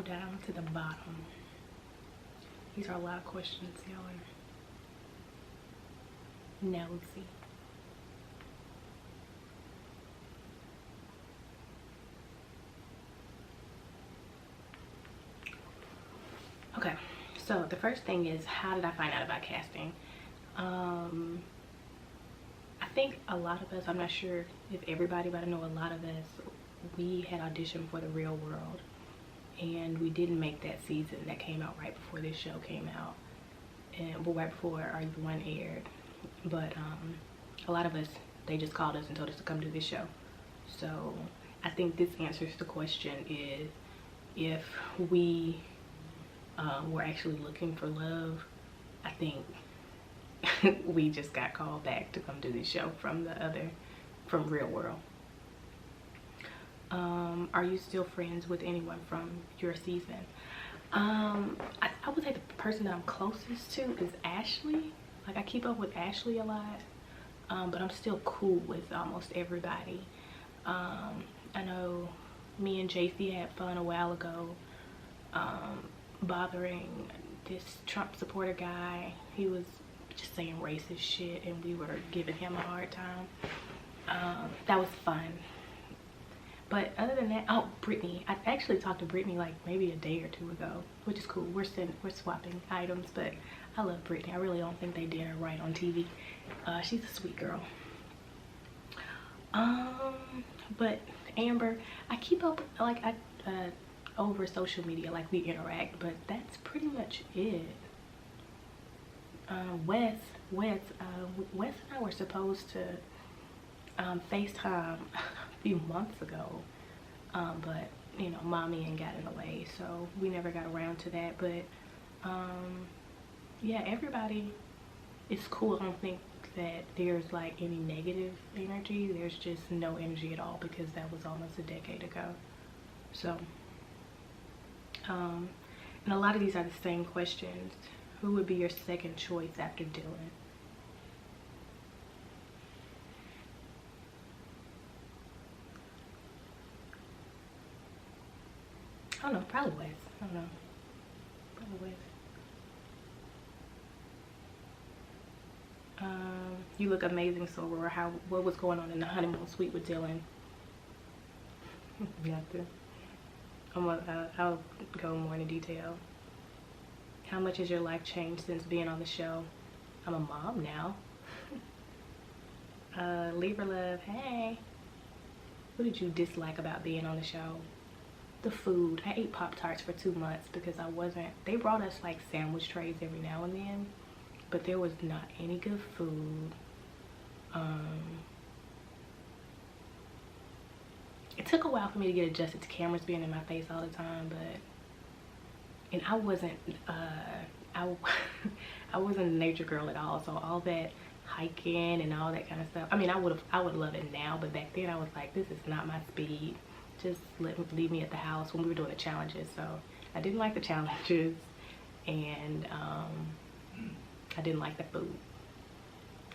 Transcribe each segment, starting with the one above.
down to the bottom. These are a lot of questions, y'all are nosy. Okay, so the first thing is, how did I find out about casting? I think a lot of us, I'm not sure if everybody, but I know a lot of us, we had auditioned for the Real World, and we didn't make that season that came out right before this show came out, and well, right before Are You the One aired. But a lot of us, they just called us and told us to come do this show. So I think this answers the question, is if we were actually looking for love, I think we just got called back to come do this show from Real World. Are you still friends with anyone from your season? I would say the person that I'm closest to is Ashley. Like, I keep up with Ashley a lot, but I'm still cool with almost everybody. I know me and JC had fun a while ago, bothering this Trump supporter guy. He was just saying racist shit and we were giving him a hard time. That was fun. But other than that, oh, Brittany. I actually talked to Brittany like maybe a day or two ago, which is cool. We're swapping items, but I love Brittany. I really don't think they did her right on TV. She's a sweet girl. But Amber, I keep up, like, over social media, like, we interact, but that's pretty much it. Wes and I were supposed to FaceTime a few months ago, but you know, mommy and got in the way, so we never got around to that. But yeah, everybody is cool. I don't think that there's like any negative energy. There's just no energy at all, because that was almost a decade ago. So and a lot of these are the same questions. Who would be your second choice after Dylan? I don't know, probably Wes. I don't know, probably Wes. You look amazing, so what was going on in the honeymoon suite with Dylan? Nothing. I'll go more into detail. How much has your life changed since being on the show? I'm a mom now. Libra Love, hey. What did you dislike about being on the show? The food. I ate Pop-Tarts for 2 months because they brought us like sandwich trays every now and then, but there was not any good food. It took a while for me to get adjusted to cameras being in my face all the time, and I wasn't I wasn't a nature girl at all, so all that hiking and all that kind of stuff, I mean, I would love it now, but back then I was like, this is not my speed. Just leave me at the house when we were doing the challenges. So I didn't like the challenges, and I didn't like the food.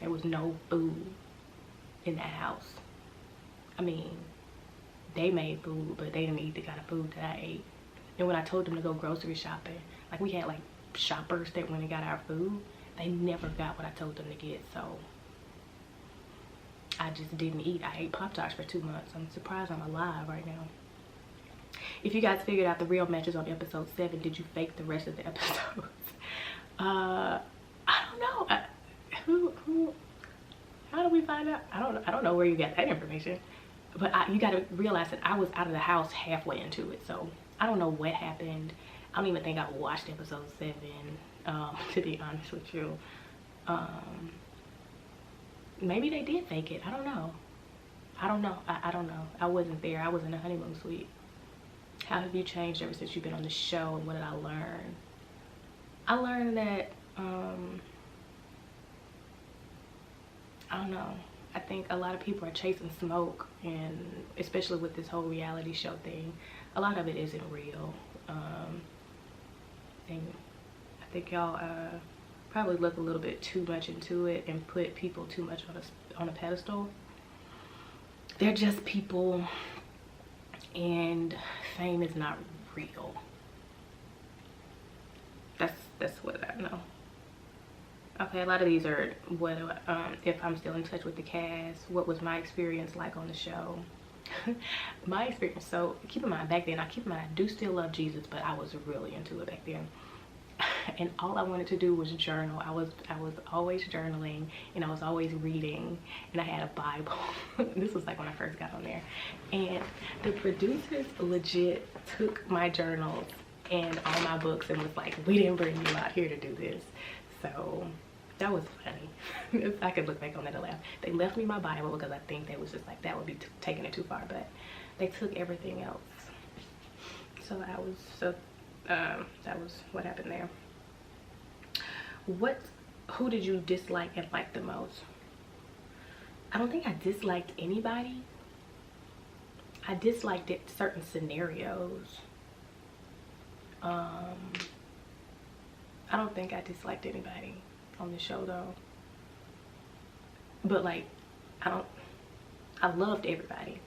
There was no food in that house. I mean, they made food, but they didn't eat the kind of food that I ate. And when I told them to go grocery shopping, like, we had like shoppers that went and got our food, they never got what I told them to get. So I just didn't eat. I ate Pop-Tarts for 2 months. I'm surprised I'm alive right now. If you guys figured out the real matches on episode 7, did you fake the rest of the episodes? I don't know. How do we find out? I don't know where you got that information. But you got to realize that I was out of the house halfway into it, so I don't know what happened. I don't even think I watched episode 7, to be honest with you. Maybe they did fake it. I don't know. I don't know. I don't know. I wasn't there. I was in the honeymoon suite. How have you changed ever since you've been on the show, and what did I learn? I learned that, I don't know. I think a lot of people are chasing smoke, and especially with this whole reality show thing, a lot of it isn't real. And I think y'all probably look a little bit too much into it and put people too much on a pedestal. They're just people, and fame is not real. that's what I know. Okay, a lot of these are what if I'm still in touch with the cast, what was my experience like on the show. My experience, so keep in mind back then, I do still love Jesus, but I was really into it back then. And all I wanted to do was journal. I was always journaling, and I was always reading, and I had a Bible. This was like when I first got on there, and the producers legit took my journals and all my books and was like, we didn't bring you out here to do this. So that was funny. I could look back on that and laugh. They left me my Bible because I think they was just like, that would be taking it too far, but they took everything else. So that was what happened there. Who did you dislike and like the most? I don't think I disliked anybody. I disliked certain scenarios. I don't think I disliked anybody on the show though. But like, I loved everybody.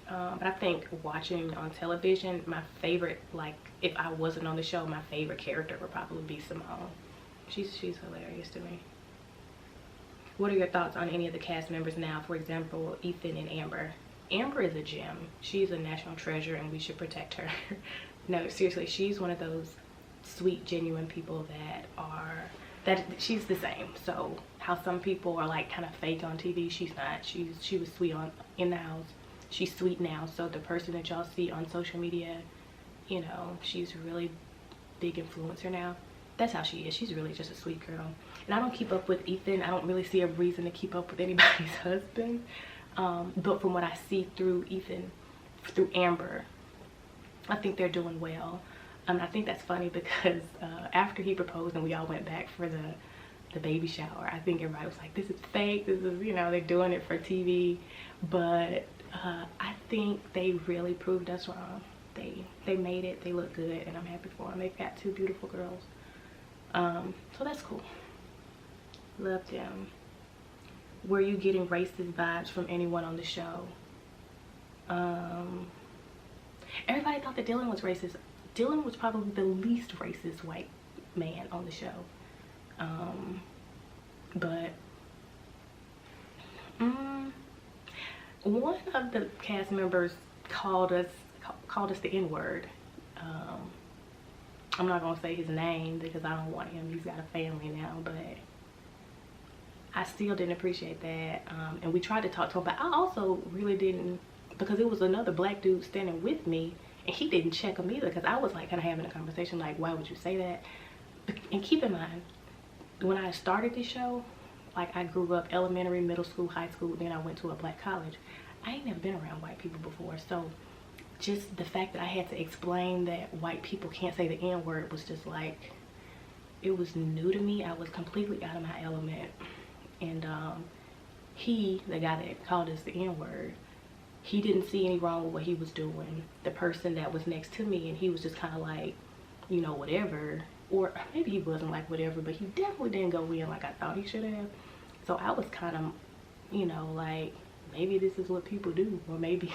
But I think watching on television, my favorite, like if I wasn't on the show, my favorite character would probably be Simone. She's hilarious to me. What are your thoughts on any of the cast members now? For example, Ethan and Amber. Amber is a gem. She's a national treasure and we should protect her. No, seriously, she's one of those sweet, genuine people that she's the same. So how some people are like kind of fake on TV, she's not. She was sweet in the house. She's sweet now. So the person that y'all see on social media, you know, she's a really big influencer now. That's how she is. She's really just a sweet girl. And I don't keep up with Ethan. I don't really see a reason to keep up with anybody's husband. But from what I see through Ethan, through Amber, I think they're doing well. I think that's funny because after he proposed and we all went back for the baby shower, I think everybody was like, this is fake. This is, you know, they're doing it for TV. But I think they really proved us wrong. They made it. They look good and I'm happy for them. They've got 2 beautiful girls. So that's cool. Love them. Were you getting racist vibes from anyone on the show? Everybody thought that Dylan was racist. Dylan was probably the least racist white man on the show. But one of the cast members called us the N-word. I'm not gonna say his name because I don't want him. He's got a family now, but I still didn't appreciate that. And we tried to talk to him, but I also really didn't, because it was another black dude standing with me and he didn't check him either, because I was like kind of having a conversation like, why would you say that? And keep in mind, when I started this show, like I grew up elementary, middle school, high school, then I went to a black college. I ain't never been around white people before, so just the fact that I had to explain that white people can't say the N-word was just like, it was new to me. I was completely out of my element. And the guy that called us the N-word, he didn't see any wrong with what he was doing. The person that was next to me, and he was just kind of like, you know, whatever. Or maybe he wasn't like whatever, but he definitely didn't go in like I thought he should have. So I was kind of, you know, like, maybe this is what people do, or maybe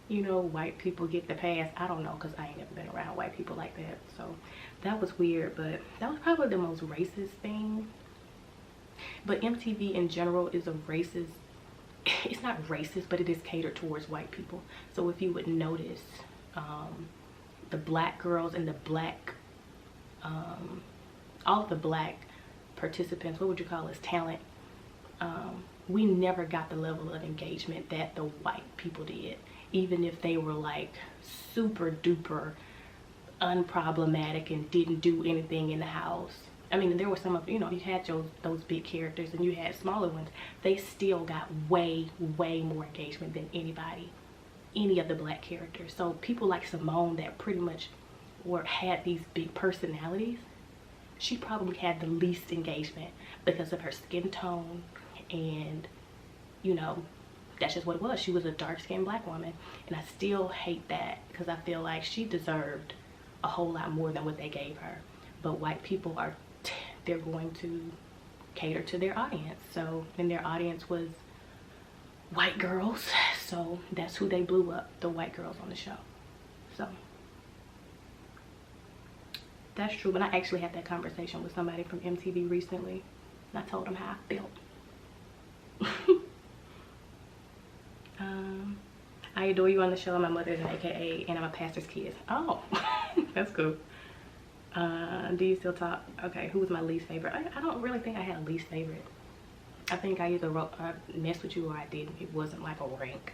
you know, white people get the pass. I don't know, because I ain't never been around white people like that. So that was weird, but that was probably the most racist thing. But MTV in general is a racist, it's not racist, but it is catered towards white people. So if you would notice, the black girls and the black, all of the black participants, what would you call us, talent, we never got the level of engagement that the white people did. Even if they were like super duper unproblematic and didn't do anything in the house. I mean, there were some of, you know, you had those big characters and you had smaller ones. They still got way more engagement than any of the black characters. So people like Simone that pretty much had these big personalities, she probably had the least engagement because of her skin tone, and you know, that's just what it was. She was a dark-skinned black woman, and I still hate that because I feel like she deserved a whole lot more than what they gave her. But white people they're going to cater to their audience. So, and their audience was white girls, so that's who they blew up, the white girls on the show. So That's true, but I actually had that conversation with somebody from MTV recently, and I told them how I felt. I adore you on the show. My mother is an AKA, and I'm a pastor's kid. Oh, that's cool. Do you still talk? Okay, who was my least favorite? I don't really think I had a least favorite. I think I either messed with you or I didn't. It wasn't like a rank.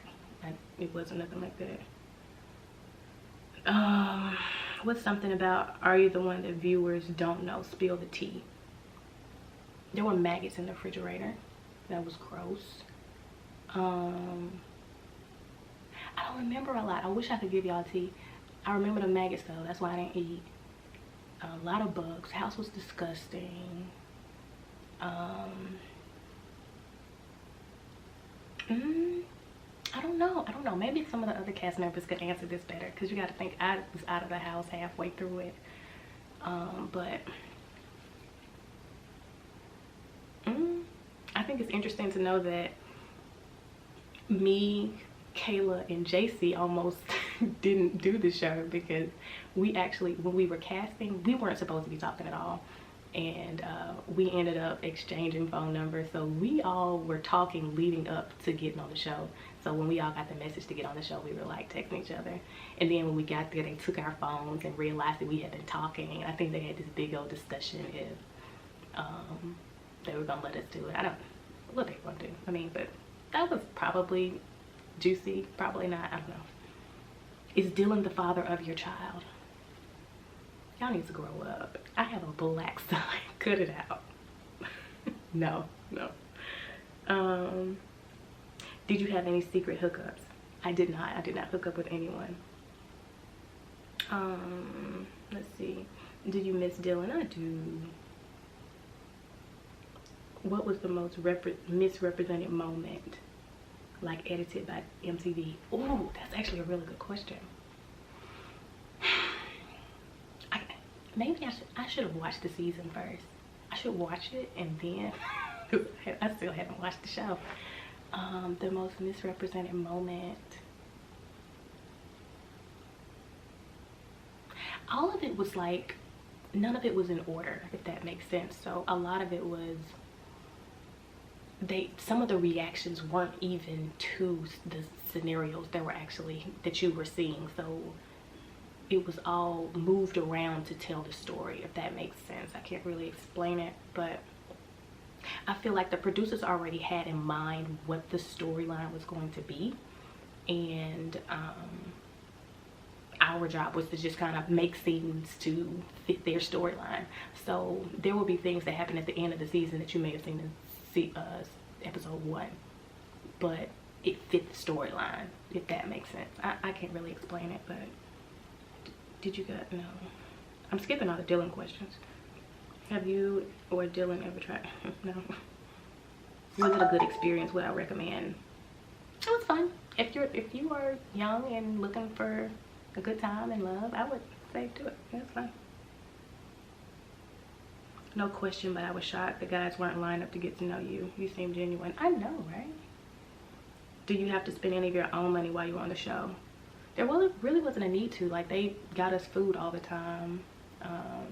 It wasn't nothing like that. What's something about are you the one that viewers don't know? Spill the tea. There were maggots in the refrigerator. That was gross. I don't remember a lot. I wish I could give y'all tea. I remember the maggots though. That's why I didn't eat. A lot of bugs. House was disgusting. I don't know. Maybe some of the other cast members could answer this better, because you got to think I was out of the house halfway through it. But I think it's interesting to know that me, Kayla, and JC almost didn't do the show, because we actually, when we were casting, we weren't supposed to be talking at all, and we ended up exchanging phone numbers. So we all were talking leading up to getting on the show. So when we all got the message to get on the show, we were like texting each other, and then when we got there, they took our phones and realized that we had been talking, and I think they had this big old discussion if they were gonna let us do it. I don't know what they want to do. I mean, but that was probably juicy, probably not. I don't know. Is Dylan the father of your child? Y'all need to grow up. I have a black son. Cut it out. No. Did you have any secret hookups? I did not. I did not hook up with anyone. Let's see. Do you miss Dylan? I do. What was the most misrepresented moment, like edited by MTV? Oh, that's actually a really good question. Maybe I should have watched the season first. I should watch it and then I still haven't watched the show. The most misrepresented moment. All of it was like, none of it was in order, if that makes sense. So a lot of it was, some of the reactions weren't even to the scenarios that you were seeing. So it was all moved around to tell the story, if that makes sense. I can't really explain it, but I feel like the producers already had in mind what the storyline was going to be, and our job was to just kind of make scenes to fit their storyline. So there will be things that happen at the end of the season that you may have seen in episode 1, but it fit the storyline, if that makes sense. I can't really explain it, but did you get, no. I'm skipping all the Dylan questions. Have you or Dylan ever tried? No. Was it a good experience? Would I recommend? It was fun. If you are young and looking for a good time and love, I would say do it. It's fun. No question, but I was shocked the guys weren't lined up to get to know you. You seem genuine. I know, right? Do you have to spend any of your own money while you were on the show? There really wasn't a need to. Like, they got us food all the time.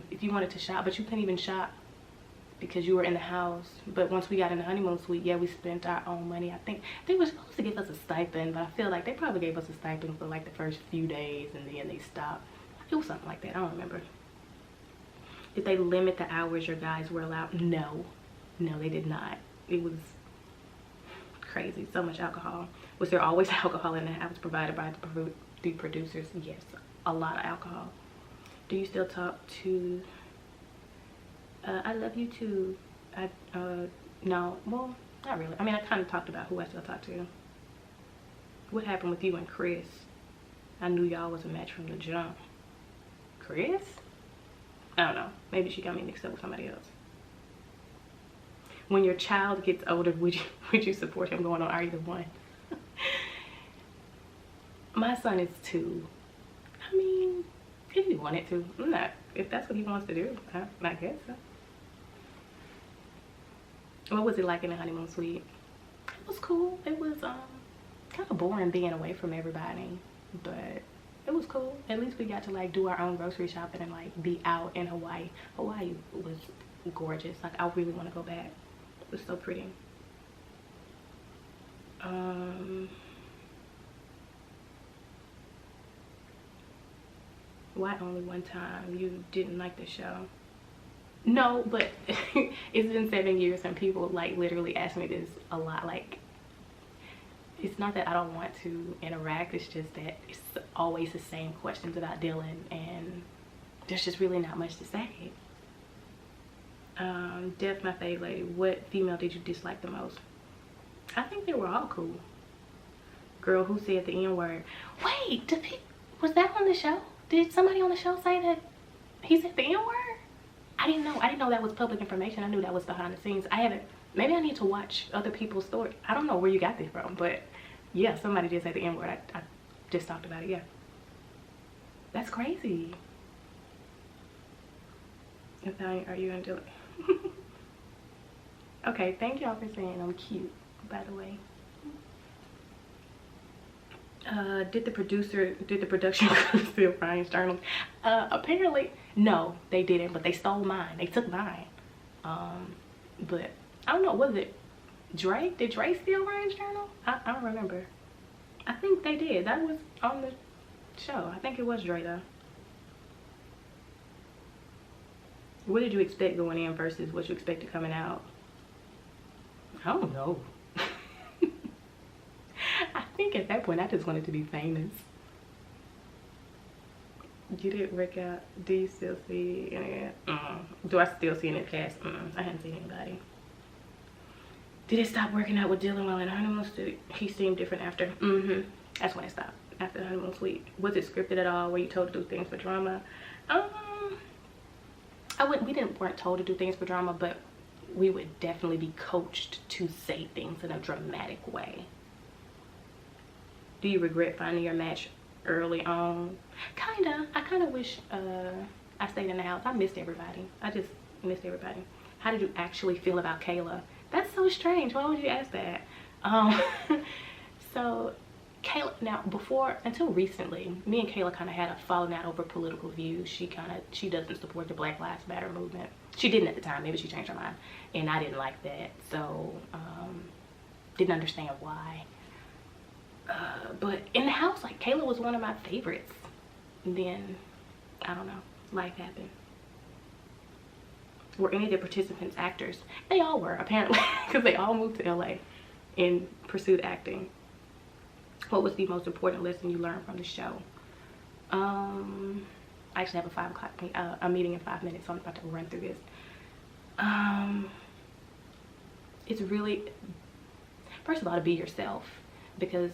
If you wanted to shop, but you couldn't even shop because you were in the house. But once we got in the honeymoon suite, yeah, we spent our own money. I think they were supposed to give us a stipend, but I feel like they probably gave us a stipend for like the first few days, and then they stopped. It was something like that. I don't remember. Did they limit the hours your guys were allowed? No, they did not. It was crazy. So much alcohol. Was there always alcohol in the house provided by the producers? Yes, a lot of alcohol. Do you still talk to I love you too? No, well, not really. I mean, I kind of talked about who I still talk to. What happened with you and Chris? I knew y'all was a match from the jump. Chris? I don't know. Maybe she got me mixed up with somebody else. When your child gets older, would you support him going on Are You the One? My son is 2. I mean, if he wanted to. I'm not. If that's what he wants to do, I guess so. What was it like in the honeymoon suite? It was cool. It was kind of boring being away from everybody, but it was cool. At least we got to like do our own grocery shopping and like be out in Hawaii. Hawaii was gorgeous. Like I really want to go back. It was so pretty. Why only one time? You didn't like the show? No, but it's been 7 years and people like literally ask me this a lot. Like, it's not that I don't want to interact, it's just that it's always the same questions about Dylan and there's just really not much to say. Def, my favorite lady, what female did you dislike the most? I think they were all cool. Girl who said the N-word. Wait, was that on the show? Did somebody on the show say that he said the N-word? I didn't know that was public information. I knew that was behind the scenes. Maybe I need to watch other people's story. I don't know where you got this from, but yeah, somebody did say the N-word. I just talked about it, yeah. That's crazy. Italian, are you into it? Okay, thank y'all for saying I'm cute, by the way. Did the production crew steal Ryan's journals? Apparently, no, they didn't, but they stole mine. They took mine. But I don't know, was it Dre? Did Dre steal Ryan's journal? I don't remember. I think they did. That was on the show. I think it was Dre though. What did you expect going in versus what you expected coming out? I don't know. I think at that point I just wanted to be famous. You didn't work out. Do you still see any? Do I still see any cast? I haven't seen anybody. Did it stop working out with Dylan while in honeymoon suite? He seemed different after. That's when it stopped. After the honeymoon suite. Was it scripted at all? Were you told to do things for drama? We weren't told to do things for drama, but we would definitely be coached to say things in a dramatic way. Do you regret finding your match early on? Kinda. I kinda wish I stayed in the house. I missed everybody. I just missed everybody. How did you actually feel about Kayla? That's so strange. Why would you ask that? So Kayla, now until recently, me and Kayla kind of had a falling out over political views. She doesn't support the Black Lives Matter movement. She didn't at the time. Maybe she changed her mind, and I didn't like that. So didn't understand why. But in the house, like, Kayla was one of my favorites. And then, I don't know, life happened. Were any of the participants actors? They all were, apparently, because they all moved to LA and pursued acting. What was the most important lesson you learned from the show? I actually have a 5 o'clock a meeting in 5 minutes, so I'm about to run through this. It's really, first of all, to be yourself. Because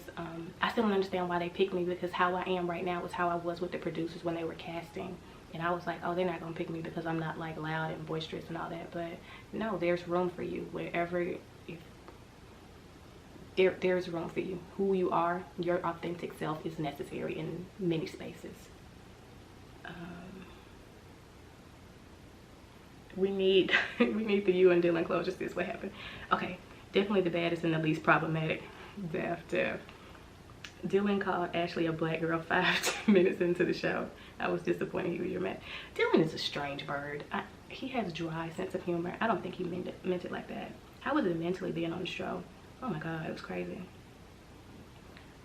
I still don't understand why they picked me, because how I am right now was how I was with the producers when they were casting. And I was like, oh, they're not gonna pick me because I'm not like loud and boisterous and all that. But no, there's room for you wherever. There's room for you. Who you are, your authentic self, is necessary in many spaces. We need the you and Dylan closure. This is what happened. Okay, definitely the baddest and the least problematic. Def. Dylan called Ashley a black girl 5 minutes into the show. I was disappointed he was your man. Dylan is a strange bird. He has a dry sense of humor. I don't think he meant it like that. How was it mentally being on the show? Oh my god, it was crazy.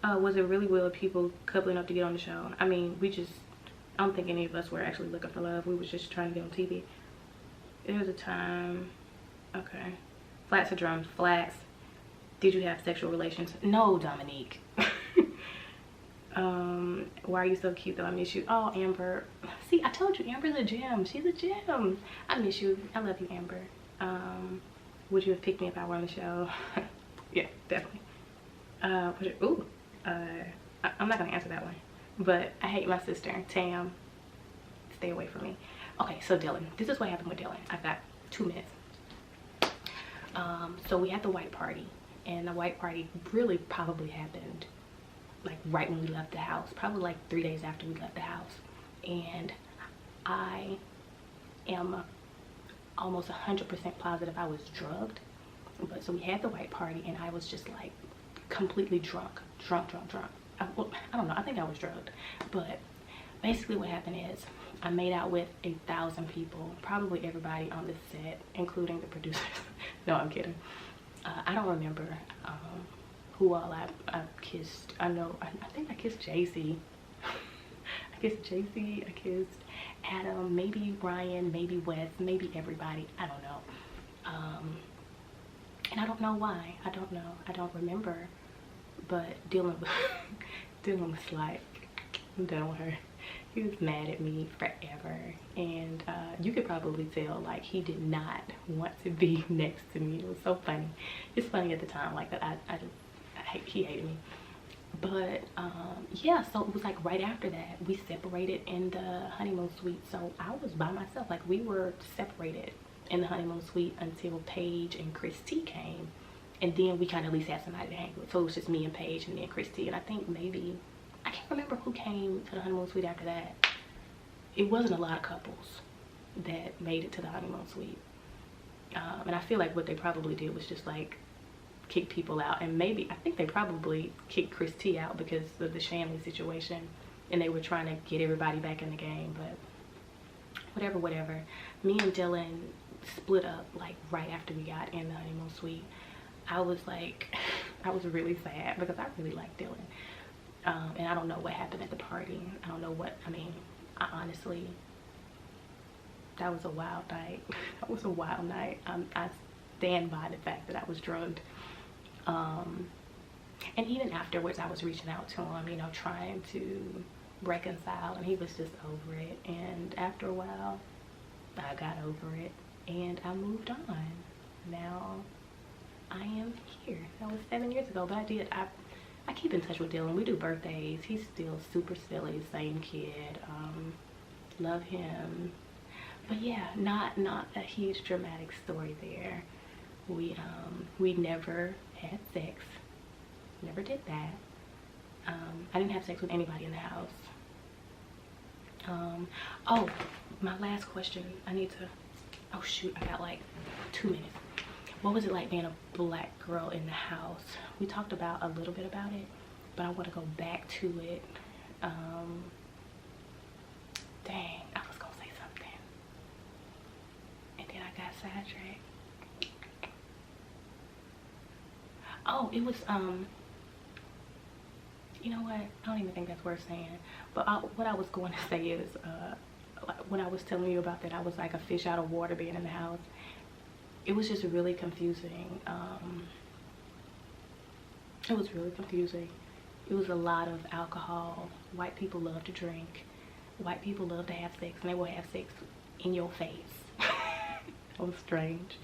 Was it really weird people coupling up to get on the show? I mean, I don't think any of us were actually looking for love. We was just trying to get on TV. There was a time. Okay. Flats or drums? Flats. Did you have sexual relations? No, Dominique. Why are you so cute though? I miss you. Oh, Amber. See, I told you, Amber's a gem. She's a gem. I miss you. I love you, Amber. Would you have picked me if I were on the show? Yeah, definitely. I'm not gonna answer that one. But I hate my sister, Tam. Stay away from me. Okay, so Dylan. This is what happened with Dylan. I've got 2 minutes. So we had the white party. And the white party really probably happened like right when we left the house, probably like 3 days after we left the house. And I am almost 100% positive I was drugged. But so we had the white party and I was just like completely drunk. well, I don't know, I think I was drugged. But basically what happened is I made out with 1,000 people, probably everybody on the set, including the producers. No, I'm kidding. I don't remember who all I kissed. I know, I think I kissed JC. I kissed JC, I kissed Adam, maybe Ryan, maybe Wes, maybe everybody. I don't know. And I don't know why. I don't know. I don't remember. But Dylan was like, I'm done with her. He was mad at me forever, and you could probably tell, like, he did not want to be next to me. It was so funny. It's funny at the time, like, that he hated me. But yeah, so it was like right after that we separated in the honeymoon suite. So I was by myself. Like, we were separated in the honeymoon suite until Paige and Christy came, and then we kind of at least had somebody to hang with. So it was just me and Paige and then Christy, and I think maybe, I can't remember who came to the honeymoon suite after that. It wasn't a lot of couples that made it to the honeymoon suite. And I feel like what they probably did was just like kick people out. And maybe, I think they probably kicked Christy out because of the Shanley situation, and they were trying to get everybody back in the game. But whatever. Me and Dylan split up like right after we got in the honeymoon suite. I was like, I was really sad because I really liked Dylan. And I don't know what happened at the party. I don't know what, I mean, I honestly, that was a wild night. That was a wild night. I stand by the fact that I was drugged. And even afterwards, I was reaching out to him, you know, trying to reconcile, and he was just over it. And after a while, I got over it and I moved on. Now I am here. That was 7 years ago, but I keep in touch with Dylan. We do birthdays. He's still super silly, same kid. Love him. But yeah, not a huge dramatic story there. We never had sex. Never did that. I didn't have sex with anybody in the house. Oh, my last question. I need to, oh shoot, I got like 2 minutes. What was it like being a black girl in the house? We talked about a little bit about it, but I want to go back to it. Dang, I was gonna say something, and then I got sidetracked. Oh, it was you know what? I don't even think that's worth saying. But what I was going to say is, when I was telling you about that, I was like a fish out of water being in the house. It was just really confusing. It was really confusing. It was a lot of alcohol. White people love to drink. White people love to have sex, and they will have sex in your face. That was strange.